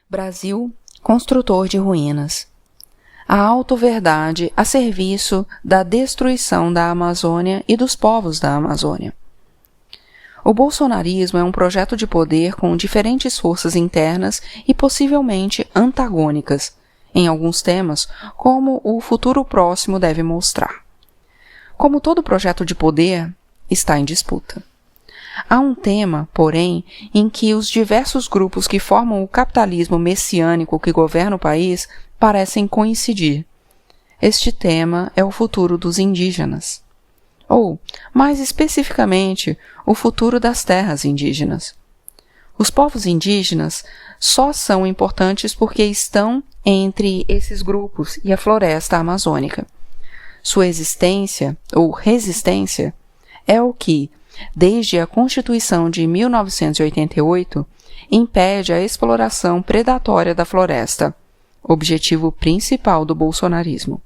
Brasil, construtor de ruínas. A auto-verdade a serviço da destruição da Amazônia e dos povos da Amazônia. O bolsonarismo é um projeto de poder com diferentes forças internas e possivelmente antagônicas, em alguns temas, como o futuro próximo deve mostrar. Como todo projeto de poder, está em disputa. Há um tema, porém, em que os diversos grupos que formam o capitalismo messiânico que governa o país parecem coincidir. Este tema é o futuro dos indígenas. Ou, mais especificamente, o futuro das terras indígenas. Os povos indígenas só são importantes porque estão entre esses grupos e a floresta amazônica. Sua existência, ou resistência, é o que, desde a Constituição de 1988, impede a exploração predatória da floresta, objetivo principal do bolsonarismo.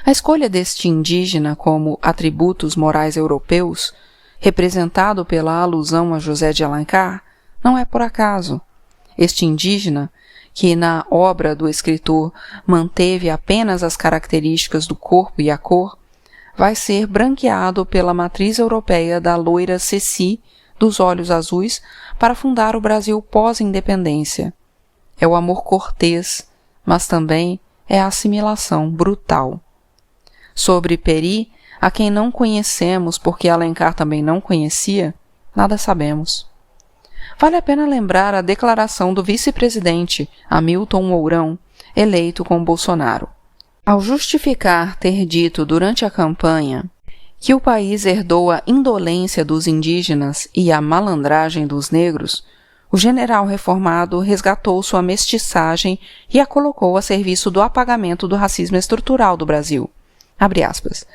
A escolha deste indígena como atributos morais europeus, representado pela alusão a José de Alencar, não é por acaso. Este indígena, que na obra do escritor manteve apenas as características do corpo e a cor, vai ser branqueado pela matriz europeia da loira Ceci, dos olhos azuis, para fundar o Brasil pós-independência. É o amor cortês, mas também é a assimilação brutal. Sobre Peri, a quem não conhecemos porque Alencar também não conhecia, nada sabemos. Vale a pena lembrar a declaração do vice-presidente, Hamilton Mourão, eleito com Bolsonaro. Ao justificar ter dito durante a campanha que o país herdou a indolência dos indígenas e a malandragem dos negros, o general reformado resgatou sua mestiçagem e a colocou a serviço do apagamento do racismo estrutural do Brasil. Abre aspas.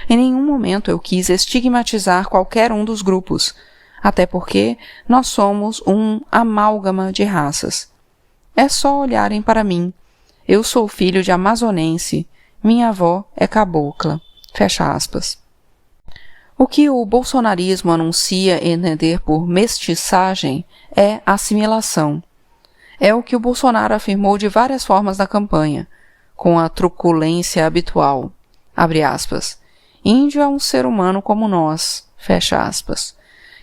Em nenhum momento eu quis estigmatizar qualquer um dos grupos, até porque nós somos um amálgama de raças. É só olharem para mim. Eu sou filho de amazonense. Minha avó é cabocla. Fecha aspas. O que o bolsonarismo anuncia entender por mestiçagem é assimilação. É o que o Bolsonaro afirmou de várias formas na campanha, com a truculência habitual. Abre aspas. Índio é um ser humano como nós. Fecha aspas.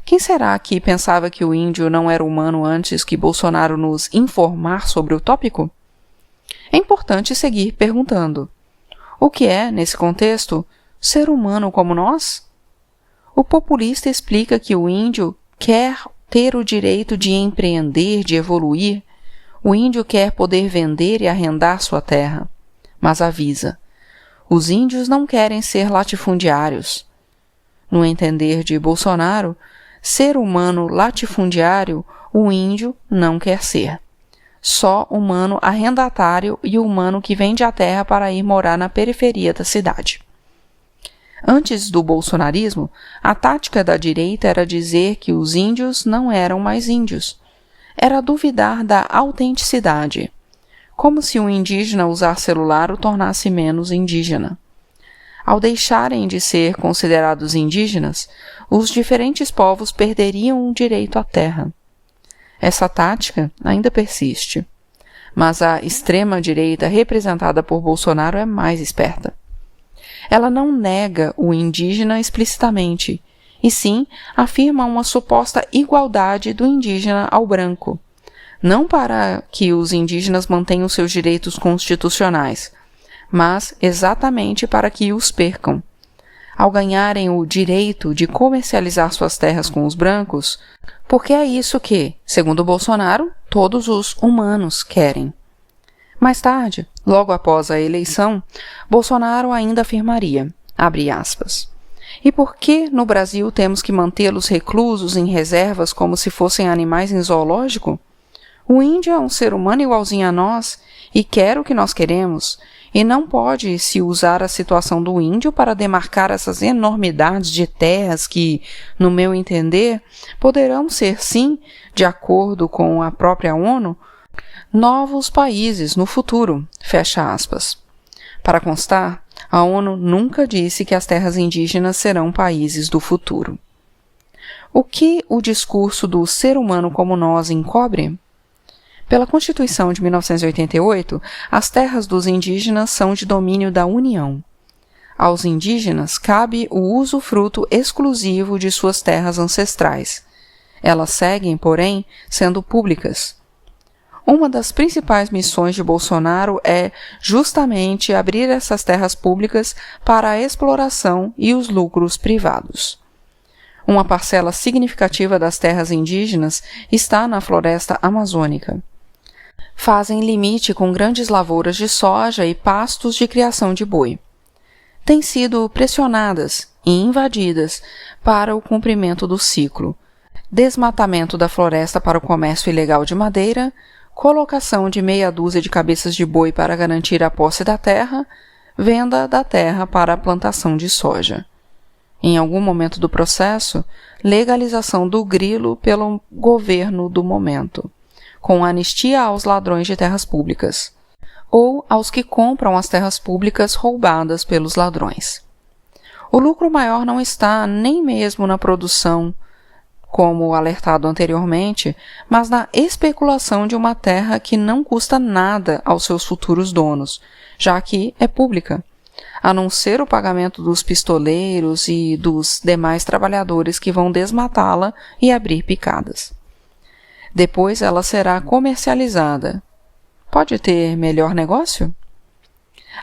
Quem será que pensava que o índio não era humano antes que Bolsonaro nos informar sobre o tópico? É importante seguir perguntando. O que é, nesse contexto, ser humano como nós? O populista explica que o índio quer ter o direito de empreender, de evoluir. O índio quer poder vender e arrendar sua terra. Mas avisa. Os índios não querem ser latifundiários. No entender de Bolsonaro, ser humano latifundiário, o índio não quer ser. Só humano arrendatário e humano que vende a terra para ir morar na periferia da cidade. Antes do bolsonarismo, a tática da direita era dizer que os índios não eram mais índios. Era duvidar da autenticidade, como se um indígena usar celular o tornasse menos indígena. Ao deixarem de ser considerados indígenas, os diferentes povos perderiam o direito à terra. Essa tática ainda persiste, mas a extrema-direita representada por Bolsonaro é mais esperta. Ela não nega o indígena explicitamente, e sim afirma uma suposta igualdade do indígena ao branco, não para que os indígenas mantenham seus direitos constitucionais, mas exatamente para que os percam. Ao ganharem o direito de comercializar suas terras com os brancos, porque é isso que, segundo Bolsonaro, todos os humanos querem. Mais tarde, logo após a eleição, Bolsonaro ainda afirmaria, abre aspas, e por que no Brasil temos que mantê-los reclusos em reservas como se fossem animais em zoológico? O índio é um ser humano igualzinho a nós e quer o que nós queremos, e não pode se usar a situação do índio para demarcar essas enormidades de terras que, no meu entender, poderão ser, sim, de acordo com a própria ONU, novos países no futuro, fecha aspas. Para constar, a ONU nunca disse que as terras indígenas serão países do futuro. O que o discurso do ser humano como nós encobre? Pela Constituição de 1988, as terras dos indígenas são de domínio da União. Aos indígenas cabe o usufruto exclusivo de suas terras ancestrais. Elas seguem, porém, sendo públicas. Uma das principais missões de Bolsonaro é justamente abrir essas terras públicas para a exploração e os lucros privados. Uma parcela significativa das terras indígenas está na floresta amazônica. Fazem limite com grandes lavouras de soja e pastos de criação de boi. Têm sido pressionadas e invadidas para o cumprimento do ciclo: desmatamento da floresta para o comércio ilegal de madeira, colocação de meia dúzia de cabeças de boi para garantir a posse da terra, venda da terra para a plantação de soja. Em algum momento do processo, legalização do grilo pelo governo do momento, com anistia aos ladrões de terras públicas, ou aos que compram as terras públicas roubadas pelos ladrões. O lucro maior não está nem mesmo na produção, como alertado anteriormente, mas na especulação de uma terra que não custa nada aos seus futuros donos, já que é pública, a não ser o pagamento dos pistoleiros e dos demais trabalhadores que vão desmatá-la e abrir picadas. Depois ela será comercializada. Pode ter melhor negócio?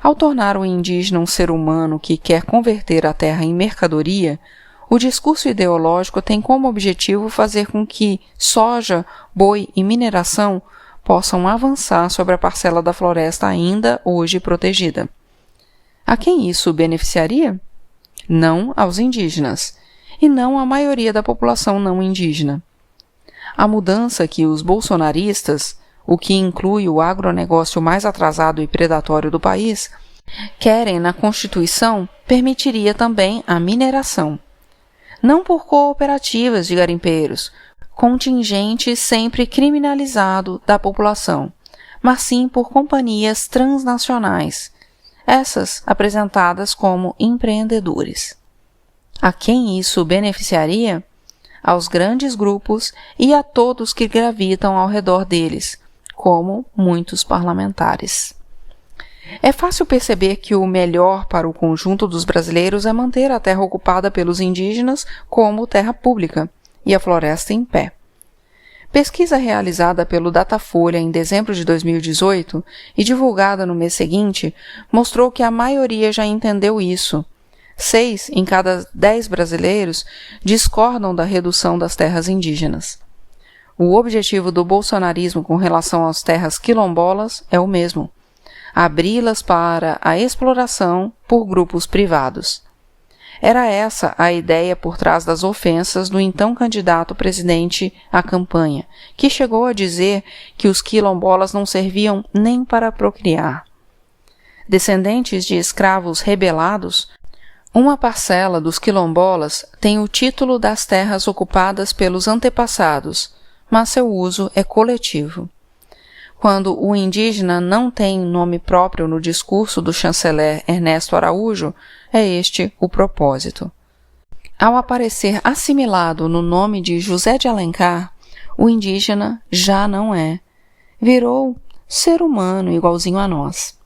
Ao tornar o indígena um ser humano que quer converter a terra em mercadoria, o discurso ideológico tem como objetivo fazer com que soja, boi e mineração possam avançar sobre a parcela da floresta ainda hoje protegida. A quem isso beneficiaria? Não aos indígenas, e não à maioria da população não indígena. A mudança que os bolsonaristas, o que inclui o agronegócio mais atrasado e predatório do país, querem na Constituição permitiria também a mineração. Não por cooperativas de garimpeiros, contingente sempre criminalizado da população, mas sim por companhias transnacionais, essas apresentadas como empreendedores. A quem isso beneficiaria? Aos grandes grupos e a todos que gravitam ao redor deles, como muitos parlamentares. É fácil perceber que o melhor para o conjunto dos brasileiros é manter a terra ocupada pelos indígenas como terra pública e a floresta em pé. Pesquisa realizada pelo Datafolha em dezembro de 2018 e divulgada no mês seguinte mostrou que a maioria já entendeu isso. 6 em cada 10 brasileiros discordam da redução das terras indígenas. O objetivo do bolsonarismo com relação às terras quilombolas é o mesmo: abri-las para a exploração por grupos privados. Era essa a ideia por trás das ofensas do então candidato presidente à campanha, que chegou a dizer que os quilombolas não serviam nem para procriar. Descendentes de escravos rebelados, uma parcela dos quilombolas tem o título das terras ocupadas pelos antepassados, mas seu uso é coletivo. Quando o indígena não tem nome próprio no discurso do chanceler Ernesto Araújo, é este o propósito. Ao aparecer assimilado no nome de José de Alencar, o indígena já não é. Virou ser humano igualzinho a nós.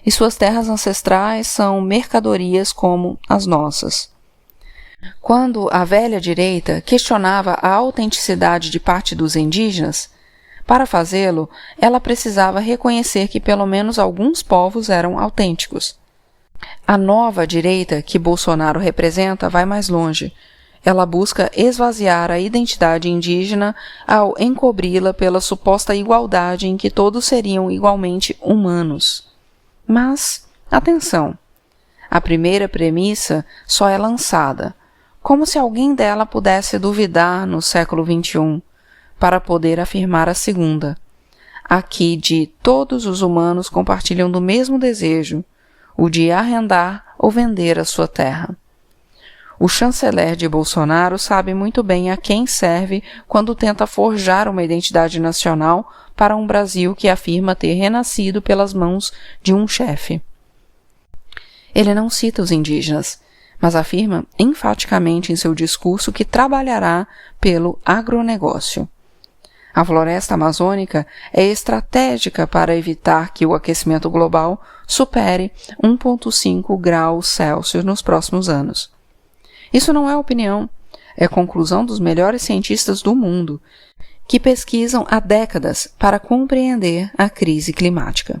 E suas terras ancestrais são mercadorias como as nossas. Quando a velha direita questionava a autenticidade de parte dos indígenas, para fazê-lo, ela precisava reconhecer que pelo menos alguns povos eram autênticos. A nova direita que Bolsonaro representa vai mais longe. Ela busca esvaziar a identidade indígena ao encobri-la pela suposta igualdade em que todos seriam igualmente humanos. Mas, atenção! A primeira premissa só é lançada, como se alguém dela pudesse duvidar no século XXI, para poder afirmar a segunda, a que de todos os humanos compartilham do mesmo desejo, o de arrendar ou vender a sua terra. O chanceler de Bolsonaro sabe muito bem a quem serve quando tenta forjar uma identidade nacional para um Brasil que afirma ter renascido pelas mãos de um chefe. Ele não cita os indígenas, mas afirma enfaticamente em seu discurso que trabalhará pelo agronegócio. A floresta amazônica é estratégica para evitar que o aquecimento global supere 1,5 graus Celsius nos próximos anos. Isso não é opinião, é conclusão dos melhores cientistas do mundo, que pesquisam há décadas para compreender a crise climática.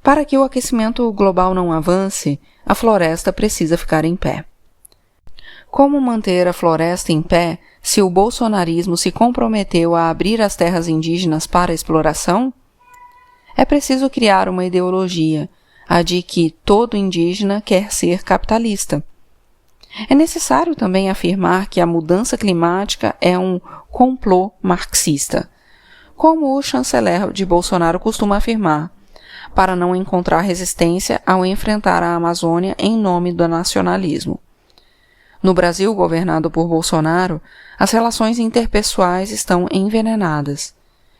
Para que o aquecimento global não avance, a floresta precisa ficar em pé. Como manter a floresta em pé se o bolsonarismo se comprometeu a abrir as terras indígenas para a exploração? É preciso criar uma ideologia, a de que todo indígena quer ser capitalista. É necessário também afirmar que a mudança climática é um complô marxista, como o chanceler de Bolsonaro costuma afirmar, para não encontrar resistência ao enfrentar a Amazônia em nome do nacionalismo. No Brasil governado por Bolsonaro, as relações interpessoais estão envenenadas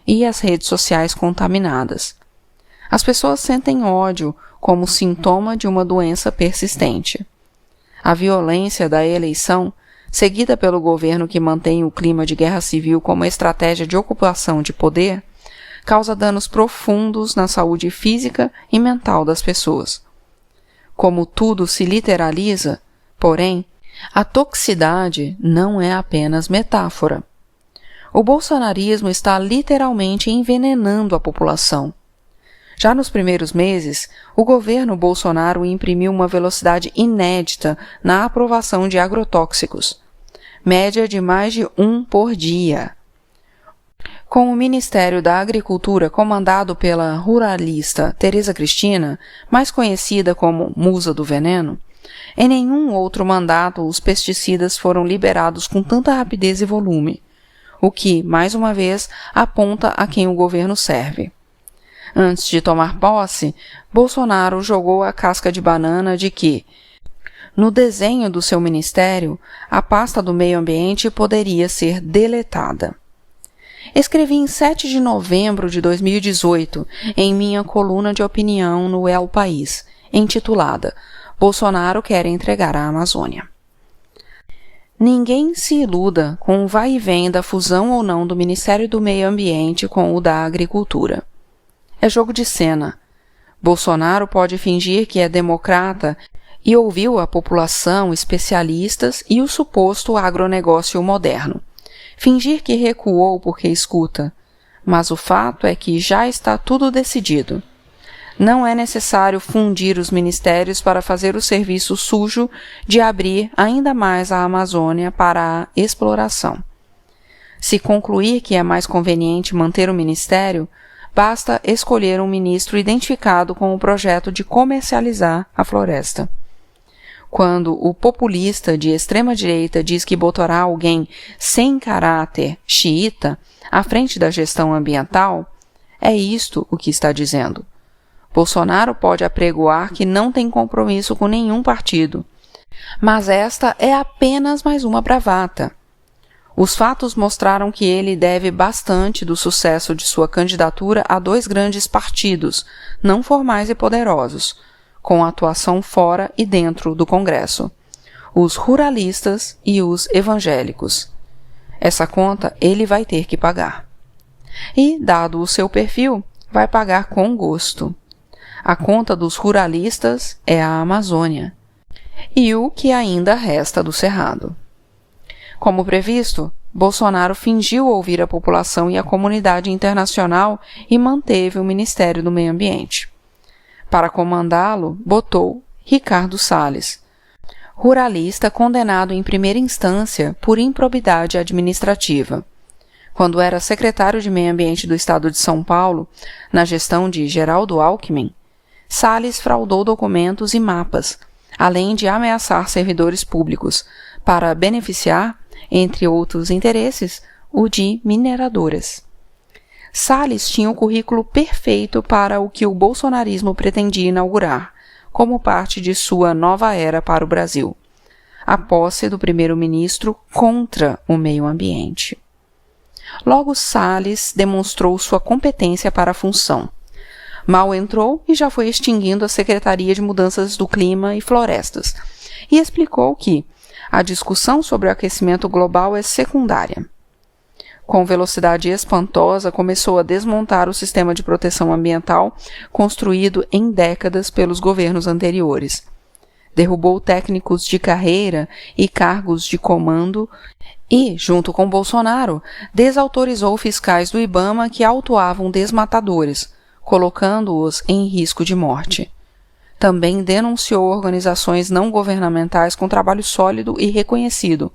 e as redes sociais contaminadas. As pessoas sentem ódio como sintoma de uma doença persistente. A violência da eleição, seguida pelo governo que mantém o clima de guerra civil como estratégia de ocupação de poder, causa danos profundos na saúde física e mental das pessoas. Como tudo se literaliza, porém, a toxicidade não é apenas metáfora. O bolsonarismo está literalmente envenenando a população. Já nos primeiros meses, o governo Bolsonaro imprimiu uma velocidade inédita na aprovação de agrotóxicos, média de mais de 1 por dia. Com o Ministério da Agricultura comandado pela ruralista Tereza Cristina, mais conhecida como Musa do Veneno, em nenhum outro mandato os pesticidas foram liberados com tanta rapidez e volume, o que, mais uma vez, aponta a quem o governo serve. Antes de tomar posse, Bolsonaro jogou a casca de banana de que, no desenho do seu ministério, a pasta do meio ambiente poderia ser deletada. Escrevi em 7 de novembro de 2018, em minha coluna de opinião no El País, intitulada Bolsonaro quer entregar a Amazônia. Ninguém se iluda com o vai e vem da fusão ou não do Ministério do Meio Ambiente com o da Agricultura. É jogo de cena. Bolsonaro pode fingir que é democrata e ouviu a população, especialistas e o suposto agronegócio moderno. Fingir que recuou porque escuta, mas o fato é que já está tudo decidido. Não é necessário fundir os ministérios para fazer o serviço sujo de abrir ainda mais a Amazônia para a exploração. Se concluir que é mais conveniente manter o ministério, basta escolher um ministro identificado com o projeto de comercializar a floresta. Quando o populista de extrema-direita diz que botará alguém sem caráter xiita à frente da gestão ambiental, é isto o que está dizendo. Bolsonaro pode apregoar que não tem compromisso com nenhum partido, mas esta é apenas mais uma bravata. Os fatos mostraram que ele deve bastante do sucesso de sua candidatura a 2 grandes partidos, não formais e poderosos, com atuação fora e dentro do Congresso, os ruralistas e os evangélicos. Essa conta ele vai ter que pagar. E, dado o seu perfil, vai pagar com gosto. A conta dos ruralistas é a Amazônia, e o que ainda resta do Cerrado. Como previsto, Bolsonaro fingiu ouvir a população e a comunidade internacional e manteve o Ministério do Meio Ambiente. Para comandá-lo, botou Ricardo Salles, ruralista condenado em primeira instância por improbidade administrativa. Quando era secretário de Meio Ambiente do Estado de São Paulo, na gestão de Geraldo Alckmin, Salles fraudou documentos e mapas, além de ameaçar servidores públicos, para beneficiar, entre outros interesses, o de mineradoras. Salles tinha o currículo perfeito para o que o bolsonarismo pretendia inaugurar, como parte de sua nova era para o Brasil, a posse do primeiro-ministro contra o meio ambiente. Logo, Salles demonstrou sua competência para a função. Mal entrou e já foi extinguindo a Secretaria de Mudanças do Clima e Florestas, e explicou que a discussão sobre o aquecimento global é secundária. com velocidade espantosa, começou a desmontar o sistema de proteção ambiental construído em décadas pelos governos anteriores. Derrubou técnicos de carreira e cargos de comando e, junto com Bolsonaro, desautorizou fiscais do IBAMA que autuavam desmatadores, colocando-os em risco de morte. Também denunciou organizações não governamentais com trabalho sólido e reconhecido,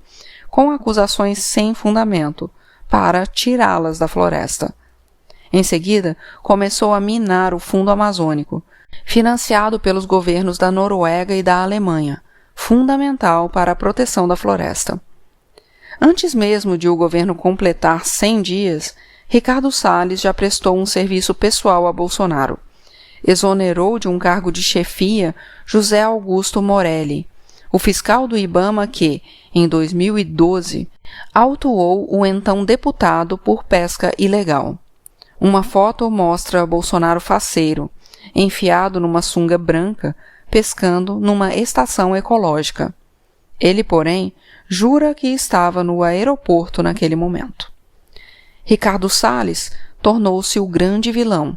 com acusações sem fundamento, para tirá-las da floresta. Em seguida, começou a minar o Fundo Amazônico, financiado pelos governos da Noruega e da Alemanha, fundamental para a proteção da floresta. Antes mesmo de o governo completar 100 dias, Ricardo Salles já prestou um serviço pessoal a Bolsonaro. Exonerou de um cargo de chefia José Augusto Morelli, o fiscal do IBAMA que, em 2012, autuou o então deputado por pesca ilegal. Uma foto mostra Bolsonaro faceiro, enfiado numa sunga branca, pescando numa estação ecológica. Ele, porém, jura que estava no aeroporto naquele momento. Ricardo Salles tornou-se o grande vilão,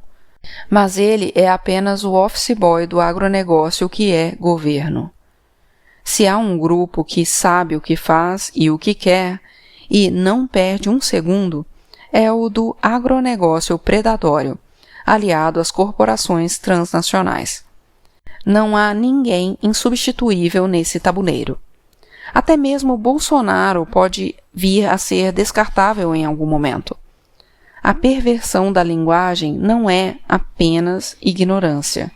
mas ele é apenas o office boy do agronegócio que é governo. Se há um grupo que sabe o que faz e o que quer e não perde um segundo, é o do agronegócio predatório, aliado às corporações transnacionais. Não há ninguém insubstituível nesse tabuleiro. Até mesmo Bolsonaro pode vir a ser descartável em algum momento. A perversão da linguagem não é apenas ignorância.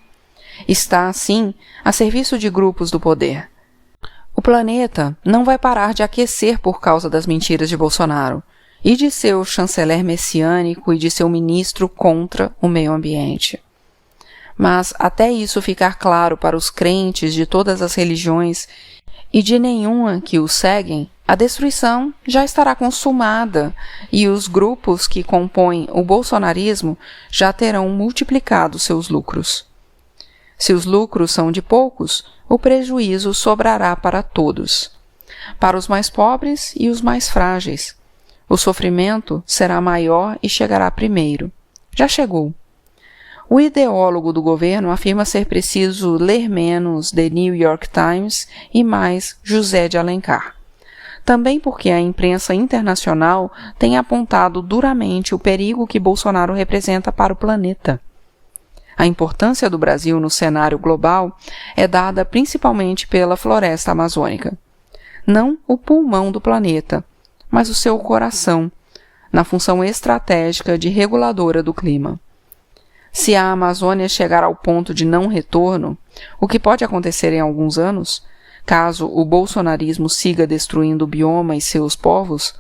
Está, sim, a serviço de grupos do poder. O planeta não vai parar de aquecer por causa das mentiras de Bolsonaro e de seu chanceler messiânico e de seu ministro contra o meio ambiente. Mas até isso ficar claro para os crentes de todas as religiões e de nenhuma que o seguem, a destruição já estará consumada e os grupos que compõem o bolsonarismo já terão multiplicado seus lucros. Se os lucros são de poucos, o prejuízo sobrará para todos, para os mais pobres e os mais frágeis. O sofrimento será maior e chegará primeiro. Já chegou. O ideólogo do governo afirma ser preciso ler menos The New York Times e mais José de Alencar. Também porque a imprensa internacional tem apontado duramente o perigo que Bolsonaro representa para o planeta. A importância do Brasil no cenário global é dada principalmente pela floresta amazônica. Não o pulmão do planeta, mas o seu coração, na função estratégica de reguladora do clima. Se a Amazônia chegar ao ponto de não retorno, o que pode acontecer em alguns anos, caso o bolsonarismo siga destruindo o bioma e seus povos,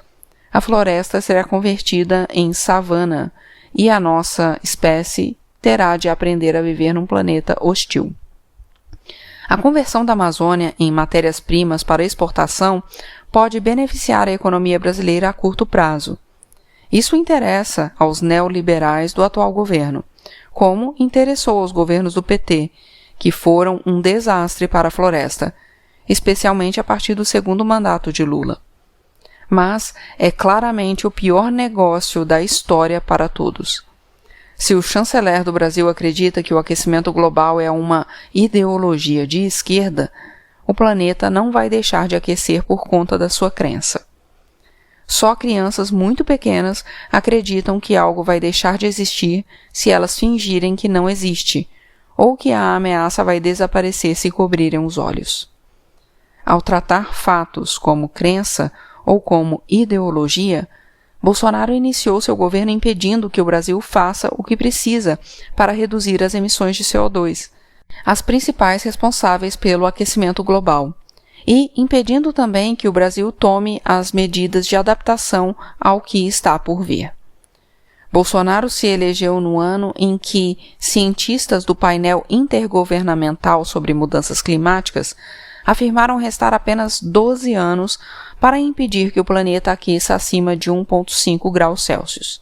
a floresta será convertida em savana e a nossa espécie terá de aprender a viver num planeta hostil. A conversão da Amazônia em matérias-primas para exportação pode beneficiar a economia brasileira a curto prazo. Isso interessa aos neoliberais do atual governo, como interessou aos governos do PT, que foram um desastre para a floresta, especialmente a partir do segundo mandato de Lula. Mas é claramente o pior negócio da história para todos. Se o chanceler do Brasil acredita que o aquecimento global é uma ideologia de esquerda, o planeta não vai deixar de aquecer por conta da sua crença. Só crianças muito pequenas acreditam que algo vai deixar de existir se elas fingirem que não existe, ou que a ameaça vai desaparecer se cobrirem os olhos. Ao tratar fatos como crença ou como ideologia, Bolsonaro iniciou seu governo impedindo que o Brasil faça o que precisa para reduzir as emissões de CO2, as principais responsáveis pelo aquecimento global, e impedindo também que o Brasil tome as medidas de adaptação ao que está por vir. Bolsonaro se elegeu no ano em que cientistas do painel intergovernamental sobre mudanças climáticas afirmaram restar apenas 12 anos para impedir que o planeta aqueça acima de 1,5 graus Celsius.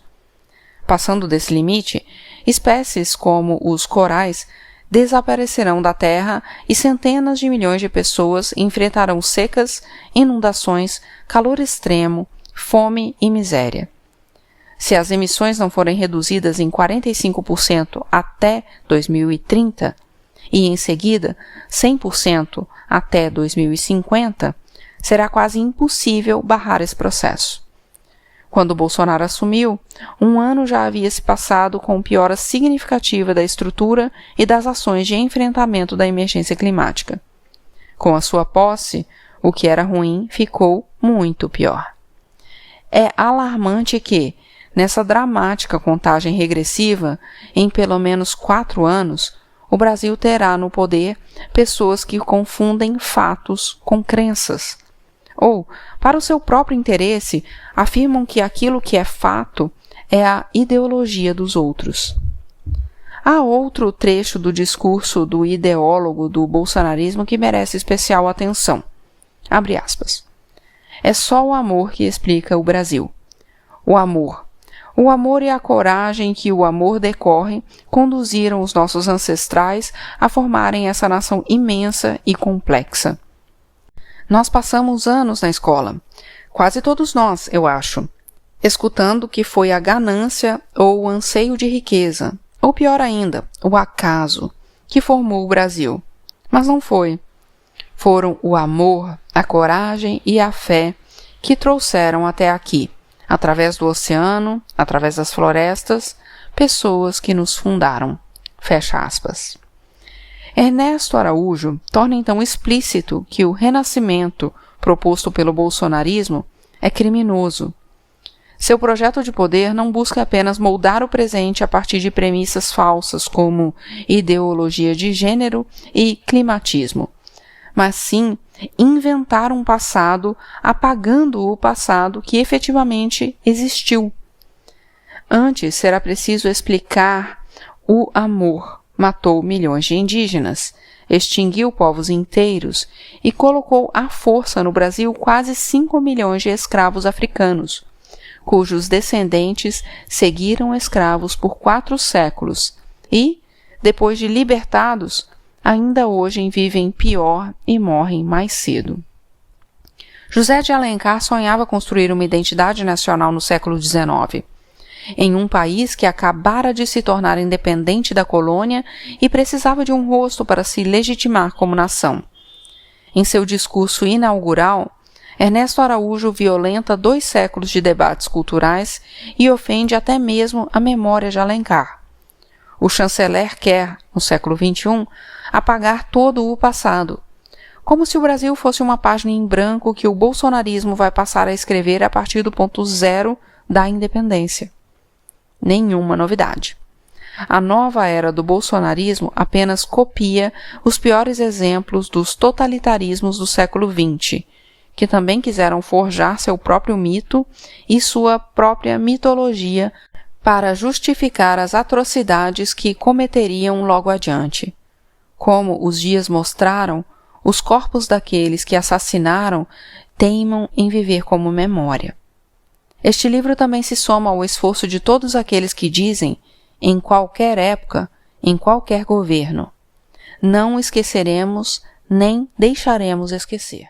Passando desse limite, espécies como os corais desaparecerão da Terra e centenas de milhões de pessoas enfrentarão secas, inundações, calor extremo, fome e miséria. se as emissões não forem reduzidas em 45% até 2030 e, em seguida, 100% até 2050, será quase impossível barrar esse processo. Quando Bolsonaro assumiu, um ano já havia se passado com piora significativa da estrutura e das ações de enfrentamento da emergência climática. Com a sua posse, o que era ruim ficou muito pior. É alarmante que, nessa dramática contagem regressiva, em pelo menos 4 anos, o Brasil terá no poder pessoas que confundem fatos com crenças. Ou, para o seu próprio interesse, afirmam que aquilo que é fato é a ideologia dos outros. Há outro trecho do discurso do ideólogo do bolsonarismo que merece especial atenção. Abre aspas. É só o amor que explica o Brasil. O amor. O amor e a coragem que o amor decorre conduziram os nossos ancestrais a formarem essa nação imensa e complexa. Nós passamos anos na escola, quase todos nós, eu acho, escutando que foi a ganância ou o anseio de riqueza, ou pior ainda, o acaso, que formou o Brasil. Mas não foi. Foram o amor, a coragem e a fé que trouxeram até aqui, através do oceano, através das florestas, pessoas que nos fundaram. Fecha aspas. Ernesto Araújo torna então explícito que o renascimento proposto pelo bolsonarismo é criminoso. Seu projeto de poder não busca apenas moldar o presente a partir de premissas falsas como ideologia de gênero e climatismo, mas sim inventar um passado apagando o passado que efetivamente existiu. Antes será preciso explicar o amor. Matou milhões de indígenas, extinguiu povos inteiros e colocou à força no Brasil quase 5 milhões de escravos africanos, cujos descendentes seguiram escravos por 4 séculos e, depois de libertados, ainda hoje vivem pior e morrem mais cedo. José de Alencar sonhava construir uma identidade nacional no século XIX. Em um país que acabara de se tornar independente da colônia e precisava de um rosto para se legitimar como nação. Em seu discurso inaugural, Ernesto Araújo violenta 2 séculos de debates culturais e ofende até mesmo a memória de Alencar. O chanceler quer, no século XXI, apagar todo o passado, como se o Brasil fosse uma página em branco que o bolsonarismo vai passar a escrever a partir do ponto zero da independência. Nenhuma novidade. A nova era do bolsonarismo apenas copia os piores exemplos dos totalitarismos do século XX, que também quiseram forjar seu próprio mito e sua própria mitologia para justificar as atrocidades que cometeriam logo adiante. Como os dias mostraram, os corpos daqueles que assassinaram teimam em viver como memória. Este livro também se soma ao esforço de todos aqueles que dizem, em qualquer época, em qualquer governo, não esqueceremos nem deixaremos esquecer.